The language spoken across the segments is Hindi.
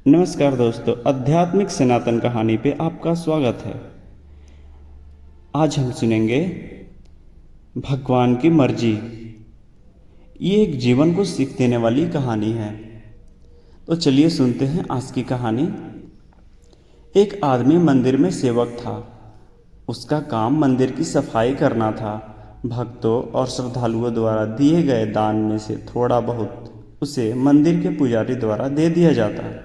नमस्कार दोस्तों, आध्यात्मिक सनातन कहानी पे आपका स्वागत है। आज हम सुनेंगे भगवान की मर्जी। ये एक जीवन को सीख देने वाली कहानी है। तो चलिए सुनते हैं आज की कहानी। एक आदमी मंदिर में सेवक था। उसका काम मंदिर की सफाई करना था। भक्तों और श्रद्धालुओं द्वारा दिए गए दान में से थोड़ा बहुत उसे मंदिर के पुजारी द्वारा दे दिया जाता।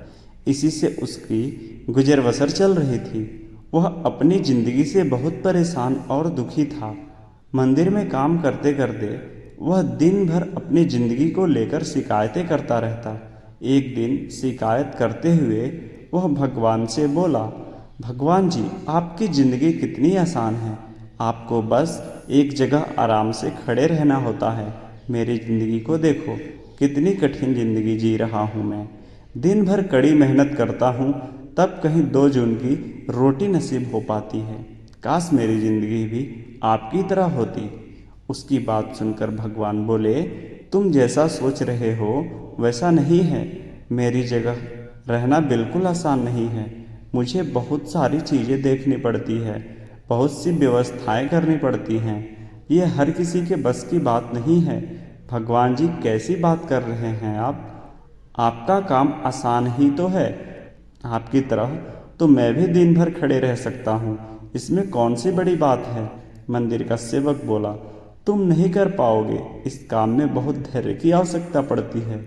इसी से उसकी गुजर बसर चल रही थी। वह अपनी जिंदगी से बहुत परेशान और दुखी था। मंदिर में काम करते करते वह दिन भर अपनी जिंदगी को लेकर शिकायतें करता रहता। एक दिन शिकायत करते हुए वह भगवान से बोला, भगवान जी, आपकी ज़िंदगी कितनी आसान है। आपको बस एक जगह आराम से खड़े रहना होता है। मेरी ज़िंदगी को देखो, कितनी कठिन ज़िंदगी जी रहा हूँ मैं। दिन भर कड़ी मेहनत करता हूँ, तब कहीं 2 जून की रोटी नसीब हो पाती है। काश मेरी ज़िंदगी भी आपकी तरह होती। उसकी बात सुनकर भगवान बोले, तुम जैसा सोच रहे हो वैसा नहीं है। मेरी जगह रहना बिल्कुल आसान नहीं है। मुझे बहुत सारी चीज़ें देखनी पड़ती है, बहुत सी व्यवस्थाएं करनी पड़ती हैं। ये हर किसी के बस की बात नहीं है। भगवान जी, कैसी बात कर रहे हैं आप? आपका काम आसान ही तो है। आपकी तरह तो मैं भी दिन भर खड़े रह सकता हूँ। इसमें कौन सी बड़ी बात है? मंदिर का सेवक बोला, तुम नहीं कर पाओगे। इस काम में बहुत धैर्य की आवश्यकता पड़ती है।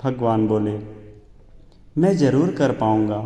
भगवान बोले, मैं ज़रूर कर पाऊँगा।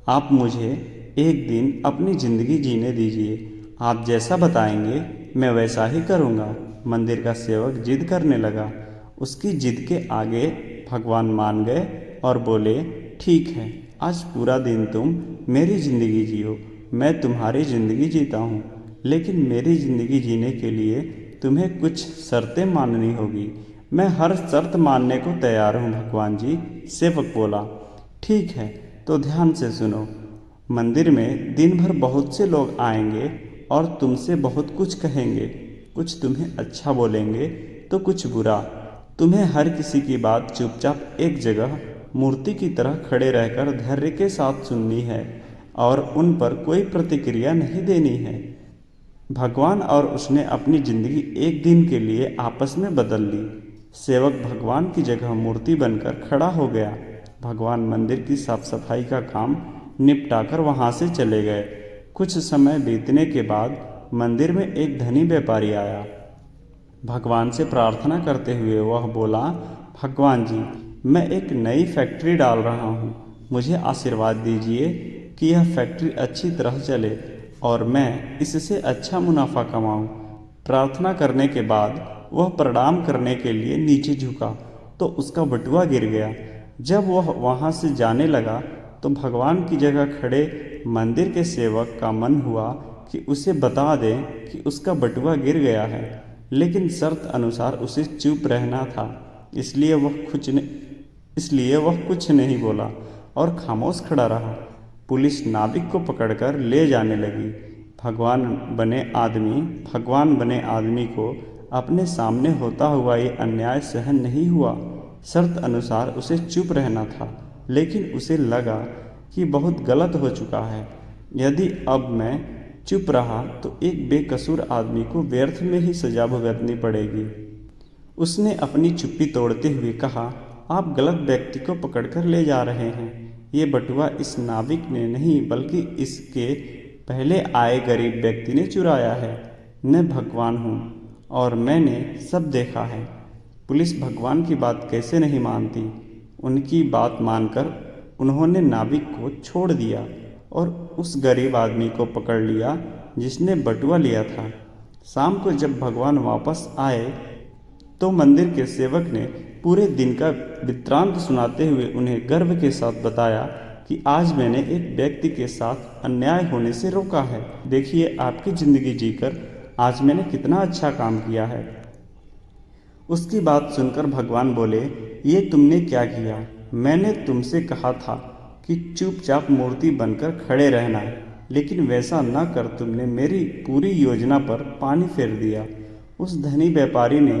आप मुझे एक दिन अपनी ज़िंदगी जीने दीजिए। आप जैसा बताएंगे मैं वैसा ही करूँगा। मंदिर का सेवक जिद करने लगा। उसकी जिद के आगे भगवान मान गए और बोले, ठीक है, आज पूरा दिन तुम मेरी ज़िंदगी जियो। मैं तुम्हारी ज़िंदगी जीता हूँ, लेकिन मेरी ज़िंदगी जीने के लिए तुम्हें कुछ शर्तें माननी होगी। मैं हर शर्त मानने को तैयार हूँ भगवान जी, सेवक बोला। ठीक है, तो ध्यान से सुनो। मंदिर में दिन भर बहुत से लोग आएंगे और तुमसे बहुत कुछ कहेंगे। कुछ तुम्हें अच्छा बोलेंगे तो कुछ बुरा। तुम्हें हर किसी की बात चुपचाप एक जगह मूर्ति की तरह खड़े रहकर धैर्य के साथ सुननी है और उन पर कोई प्रतिक्रिया नहीं देनी है। भगवान और उसने अपनी जिंदगी एक दिन के लिए आपस में बदल ली। सेवक भगवान की जगह मूर्ति बनकर खड़ा हो गया। भगवान मंदिर की साफ सफाई का काम निपटाकर वहां से चले गए। कुछ समय बीतने के बाद मंदिर में एक धनी व्यापारी आया। भगवान से प्रार्थना करते हुए वह बोला, भगवान जी, मैं एक नई फैक्ट्री डाल रहा हूँ। मुझे आशीर्वाद दीजिए कि यह फैक्ट्री अच्छी तरह चले और मैं इससे अच्छा मुनाफा कमाऊँ। प्रार्थना करने के बाद वह प्रणाम करने के लिए नीचे झुका तो उसका बटुआ गिर गया। जब वह वहाँ से जाने लगा तो भगवान की जगह खड़े मंदिर के सेवक का मन हुआ कि उसे बता दें कि उसका बटुआ गिर गया है, लेकिन शर्त अनुसार उसे चुप रहना था। इसलिए वह कुछ नहीं बोला और खामोश खड़ा रहा। पुलिस नाविक को पकड़कर ले जाने लगी। भगवान बने आदमी को अपने सामने होता हुआ ये अन्याय सहन नहीं हुआ। शर्त अनुसार उसे चुप रहना था, लेकिन उसे लगा कि बहुत गलत हो चुका है। यदि अब मैं चुप रहा तो एक बेकसूर आदमी को व्यर्थ में ही सजा भुगतनी पड़ेगी। उसने अपनी चुप्पी तोड़ते हुए कहा, आप गलत व्यक्ति को पकड़कर ले जा रहे हैं। ये बटुआ इस नाविक ने नहीं बल्कि इसके पहले आए गरीब व्यक्ति ने चुराया है। मैं भगवान हूँ और मैंने सब देखा है। पुलिस भगवान की बात कैसे नहीं मानती। उनकी बात मानकर उन्होंने नाविक को छोड़ दिया और उस गरीब आदमी को पकड़ लिया जिसने बटुआ लिया था। शाम को जब भगवान वापस आए तो मंदिर के सेवक ने पूरे दिन का वृत्तांत सुनाते हुए उन्हें गर्व के साथ बताया कि आज मैंने एक व्यक्ति के साथ अन्याय होने से रोका है। देखिए, आपकी ज़िंदगी जीकर आज मैंने कितना अच्छा काम किया है। उसकी बात सुनकर भगवान बोले, ये तुमने क्या किया? मैंने तुमसे कहा था कि चुपचाप मूर्ति बनकर खड़े रहना, लेकिन वैसा न कर तुमने मेरी पूरी योजना पर पानी फेर दिया। उस धनी व्यापारी ने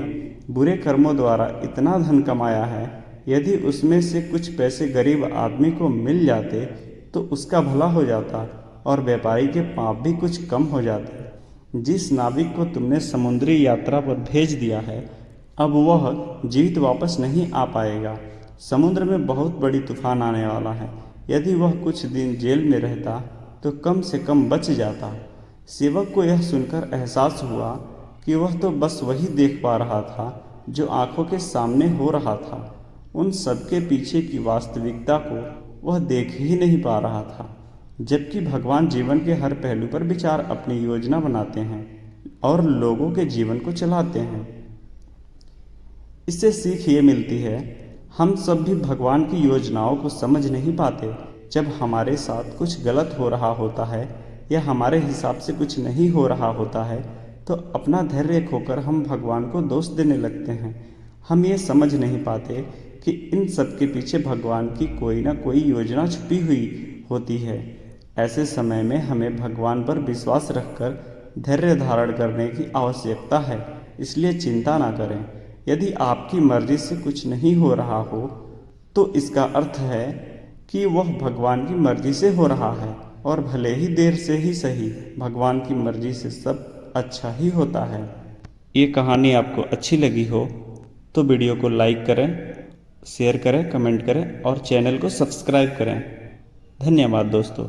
बुरे कर्मों द्वारा इतना धन कमाया है यदि उसमें से कुछ पैसे गरीब आदमी को मिल जाते तो उसका भला हो जाता और व्यापारी के पाप भी कुछ कम हो जाते। जिस नाविक को तुमने समुद्री यात्रा पर भेज दिया है, अब वह जीवित वापस नहीं आ पाएगा। समुद्र में बहुत बड़ी तूफान आने वाला है। यदि वह कुछ दिन जेल में रहता तो कम से कम बच जाता। सेवक को यह सुनकर एहसास हुआ कि वह तो बस वही देख पा रहा था जो आंखों के सामने हो रहा था। उन सबके पीछे की वास्तविकता को वह देख ही नहीं पा रहा था। जबकि भगवान जीवन के हर पहलू पर विचार अपनी योजना बनाते हैं और लोगों के जीवन को चलाते हैं। इससे सीख ये मिलती है, हम सब भी भगवान की योजनाओं को समझ नहीं पाते। जब हमारे साथ कुछ गलत हो रहा होता है या हमारे हिसाब से कुछ नहीं हो रहा होता है तो अपना धैर्य खोकर हम भगवान को दोष देने लगते हैं। हम ये समझ नहीं पाते कि इन सब के पीछे भगवान की कोई ना कोई योजना छुपी हुई होती है। ऐसे समय में हमें भगवान पर विश्वास रखकर धैर्य धारण करने की आवश्यकता है। इसलिए चिंता ना करें। यदि आपकी मर्जी से कुछ नहीं हो रहा हो तो इसका अर्थ है कि वह भगवान की मर्जी से हो रहा है, और भले ही देर से ही सही, भगवान की मर्जी से सब अच्छा ही होता है। ये कहानी आपको अच्छी लगी हो तो वीडियो को लाइक करें, शेयर करें, कमेंट करें और चैनल को सब्सक्राइब करें। धन्यवाद दोस्तों।